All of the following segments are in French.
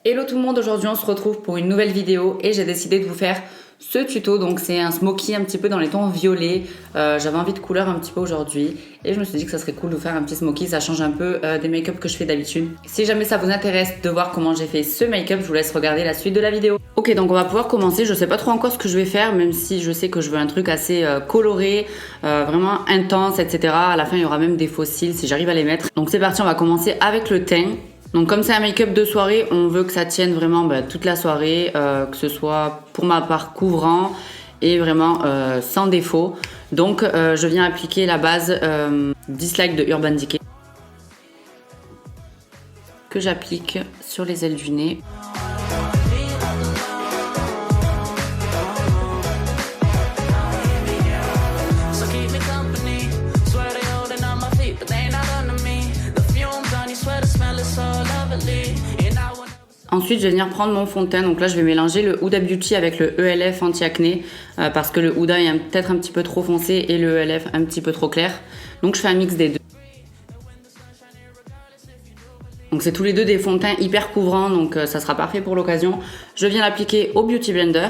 Hello tout le monde, aujourd'hui on se retrouve pour une nouvelle vidéo et j'ai décidé de vous faire ce tuto. Donc c'est un smoky un petit peu dans les tons violets, j'avais envie de couleur un petit peu aujourd'hui et je me suis dit que ça serait cool de faire un petit smoky, ça change un peu des make-up que je fais d'habitude. Si jamais ça vous intéresse de voir comment j'ai fait ce make-up, je vous laisse regarder la suite de la vidéo. Ok, donc on va pouvoir commencer, je sais pas trop encore ce que je vais faire, même si je sais que je veux un truc assez coloré, vraiment intense, etc. À la fin il y aura même des faux cils si j'arrive à les mettre. Donc c'est parti, on va commencer avec le teint. Donc comme c'est un make-up de soirée, on veut que ça tienne vraiment toute la soirée, que ce soit pour ma part couvrant et vraiment sans défaut. Donc je viens appliquer la base Dislike de Urban Decay que j'applique sur les ailes du nez. Ensuite, je vais venir prendre mon fond de teint. Donc là, je vais mélanger le Huda Beauty avec le ELF anti-acné parce que le Huda est peut-être un petit peu trop foncé et le ELF un petit peu trop clair. Donc je fais un mix des deux. Donc c'est tous les deux des fonds de teint hyper couvrants, donc ça sera parfait pour l'occasion. Je viens l'appliquer au Beauty Blender.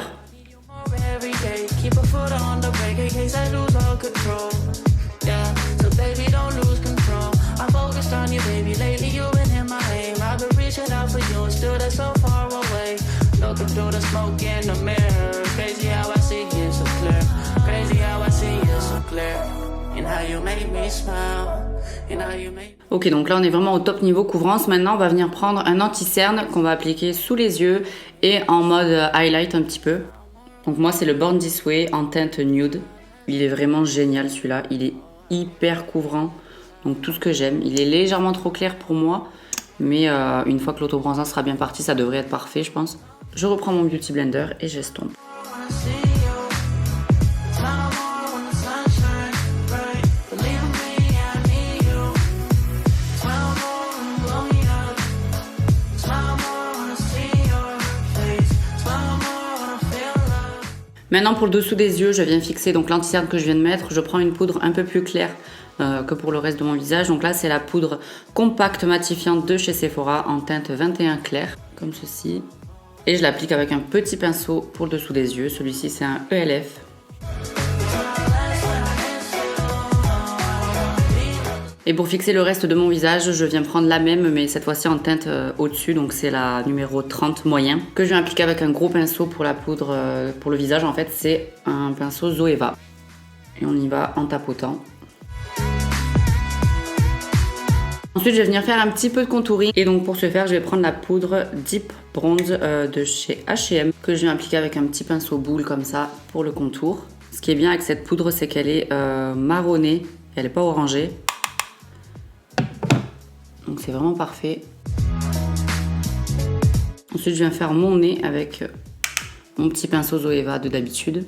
Ok, donc là on est vraiment au top niveau couvrance. Maintenant on va venir prendre un anti-cerne qu'on va appliquer sous les yeux et en mode highlight un petit peu. Donc moi c'est le Born This Way en teinte nude. Il est vraiment génial celui-là, il est hyper couvrant. Donc tout ce que j'aime, il est légèrement trop clair pour moi. Mais une fois que l'autobronzant sera bien parti, ça devrait être parfait, je pense. Je reprends mon Beauty Blender et j'estompe. Maintenant pour le dessous des yeux, je viens fixer donc l'anti-cerne que je viens de mettre. Je prends une poudre un peu plus claire que pour le reste de mon visage. Donc là c'est la poudre compacte matifiante de chez Sephora en teinte 21 clair, comme ceci. Et je l'applique avec un petit pinceau pour le dessous des yeux. Celui-ci c'est un ELF. Et pour fixer le reste de mon visage, je viens prendre la même, mais cette fois-ci en teinte au-dessus, donc c'est la numéro 30 moyen, que je viens appliquer avec un gros pinceau pour la poudre, pour le visage. En fait, c'est un pinceau Zoeva. Et on y va en tapotant. Ensuite, je vais venir faire un petit peu de contouring. Et donc pour ce faire, je vais prendre la poudre Deep Bronze de chez H&M, que je viens appliquer avec un petit pinceau boule comme ça pour le contour. Ce qui est bien avec cette poudre, c'est qu'elle est marronnée, elle n'est pas orangée. Donc c'est vraiment parfait. Ensuite, je viens faire mon nez avec mon petit pinceau Zoeva de d'habitude.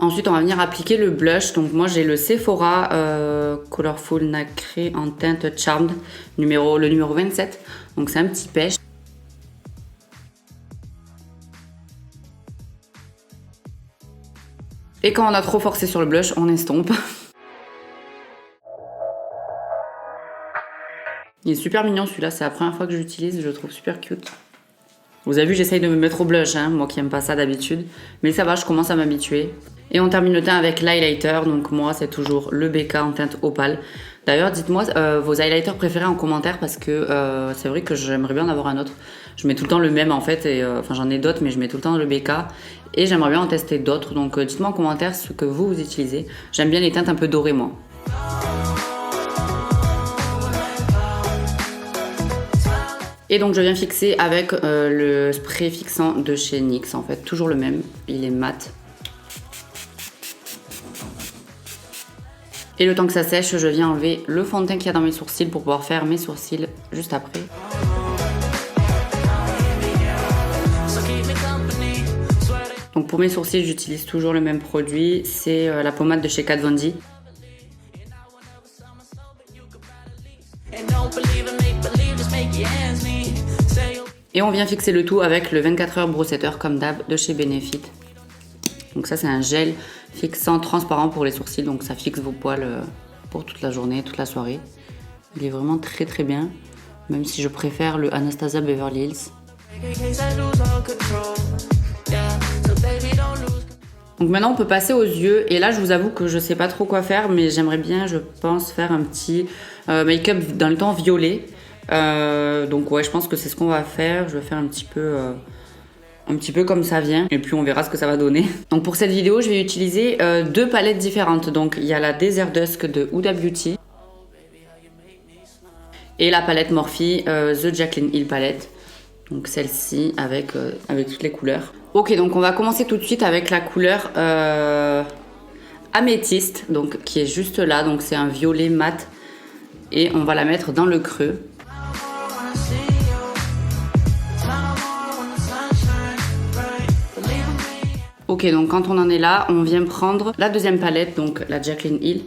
Ensuite, on va venir appliquer le blush. Donc moi, j'ai le Sephora Colorful Nacré en teinte Charmed, le numéro 27. Donc c'est un petit pêche. Et quand on a trop forcé sur le blush, on estompe. Il est super mignon celui-là, c'est la première fois que je l'utilise, je le trouve super cute. Vous avez vu, j'essaye de me mettre au blush, hein, moi qui aime pas ça d'habitude. Mais ça va, je commence à m'habituer. Et on termine le teint avec l'highlighter. Donc moi, c'est toujours le BK en teinte opale. D'ailleurs, dites-moi vos highlighters préférés en commentaire parce que c'est vrai que j'aimerais bien en avoir un autre. Je mets tout le temps le même en fait. Enfin, j'en ai d'autres, mais je mets tout le temps le BK. Et j'aimerais bien en tester d'autres. Donc dites-moi en commentaire ce que vous utilisez. J'aime bien les teintes un peu dorées, moi. Et donc je viens fixer avec le spray fixant de chez NYX en fait, toujours le même, il est mat. Et le temps que ça sèche, je viens enlever le fond de teint qu'il y a dans mes sourcils pour pouvoir faire mes sourcils juste après. Donc pour mes sourcils, j'utilise toujours le même produit, c'est la pommade de chez Kat Von D. Et on vient fixer le tout avec le 24 heures brow-setter comme d'hab de chez Benefit. Donc ça c'est un gel fixant transparent pour les sourcils, donc ça fixe vos poils pour toute la journée, toute la soirée. Il est vraiment très très bien, même si je préfère le Anastasia Beverly Hills. Donc maintenant on peut passer aux yeux, et là je vous avoue que je sais pas trop quoi faire, mais j'aimerais bien, je pense, faire un petit make-up dans le ton violet. Donc ouais, je pense que c'est ce qu'on va faire. Je vais faire un petit peu comme ça vient, et puis on verra ce que ça va donner. Donc pour cette vidéo, je vais utiliser deux palettes différentes. Donc il y a la Desert Dusk de Huda Beauty et la palette Morphe The Jaclyn Hill palette. Donc celle-ci avec toutes les couleurs. Ok, donc on va commencer tout de suite avec la couleur améthyste, donc qui est juste là. Donc c'est un violet mat et on va la mettre dans le creux. Ok, donc quand on en est là, on vient prendre la deuxième palette, donc la Jaclyn Hill.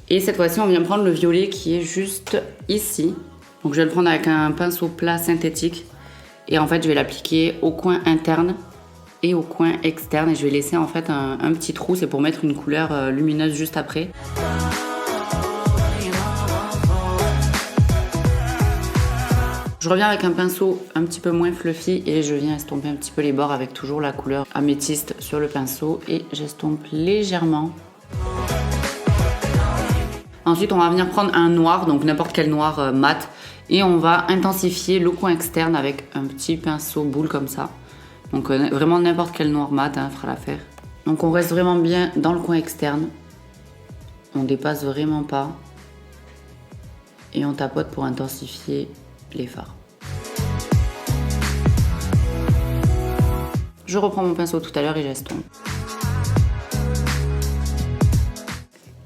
Et cette fois-ci, on vient prendre le violet qui est juste ici. Donc je vais le prendre avec un pinceau plat synthétique. Et en fait, je vais l'appliquer au coin interne et au coin externe. Et je vais laisser en fait un petit trou, c'est pour mettre une couleur lumineuse juste après. Je reviens avec un pinceau un petit peu moins fluffy et je viens estomper un petit peu les bords avec toujours la couleur améthyste sur le pinceau et j'estompe légèrement. Ensuite, on va venir prendre un noir, donc n'importe quel noir mat, et on va intensifier le coin externe avec un petit pinceau boule comme ça. Donc vraiment n'importe quel noir mat fera l'affaire. Donc on reste vraiment bien dans le coin externe. On dépasse vraiment pas. Et on tapote pour intensifier les fards. Je reprends mon pinceau tout à l'heure et j'estompe.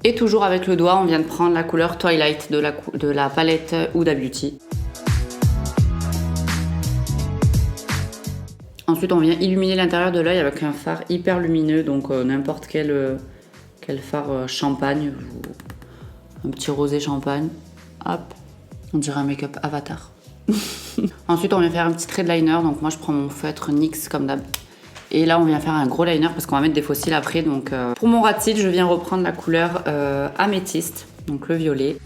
Et toujours avec le doigt, on vient de prendre la couleur Twilight de la palette Huda Beauty. Ensuite, on vient illuminer l'intérieur de l'œil avec un fard hyper lumineux, donc n'importe quel fard champagne, un petit rosé champagne. Hop, on dirait un make-up Avatar. Ensuite, on vient faire un petit trait de liner, donc moi je prends mon feutre NYX comme d'hab. Et là, on vient faire un gros liner parce qu'on va mettre des faux cils après. Donc, pour mon rat de cils, je viens reprendre la couleur améthyste, donc le violet.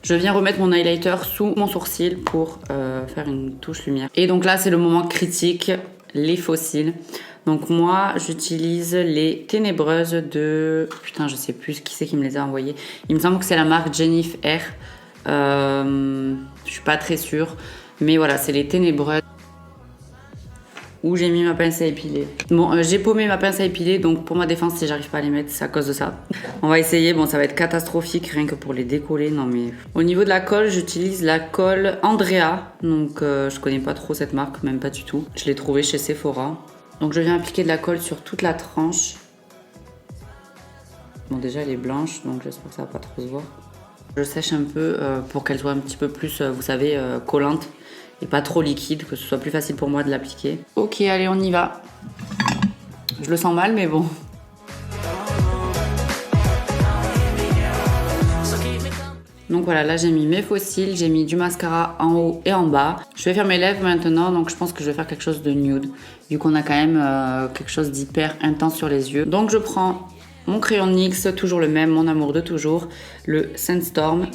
Je viens remettre mon highlighter sous mon sourcil pour faire une touche lumière. Et donc là, c'est le moment critique, les faux cils. Donc moi, j'utilise les ténébreuses de... Putain, je sais plus qui c'est qui me les a envoyées. Il me semble que c'est la marque Jennifer. Je suis pas très sûre. Mais voilà, c'est les ténébreuses. Où j'ai mis ma pince à épiler. Bon, j'ai paumé ma pince à épiler, donc pour ma défense, si j'arrive pas à les mettre, c'est à cause de ça. On va essayer, bon, ça va être catastrophique, rien que pour les décoller, non mais... Au niveau de la colle, j'utilise la colle Andrea, donc je connais pas trop cette marque, même pas du tout. Je l'ai trouvée chez Sephora. Donc je viens appliquer de la colle sur toute la tranche. Bon, déjà elle est blanche, donc j'espère que ça va pas trop se voir. Je sèche un peu pour qu'elle soit un petit peu plus, vous savez, collante. Et pas trop liquide, que ce soit plus facile pour moi de l'appliquer. Ok, allez, on y va. Je le sens mal, mais bon. Donc voilà, là j'ai mis mes faux cils, j'ai mis du mascara en haut et en bas. Je vais faire mes lèvres maintenant, donc je pense que je vais faire quelque chose de nude, vu qu'on a quand même quelque chose d'hyper intense sur les yeux. Donc je prends mon crayon NYX, toujours le même, mon amour de toujours, le Sandstorm.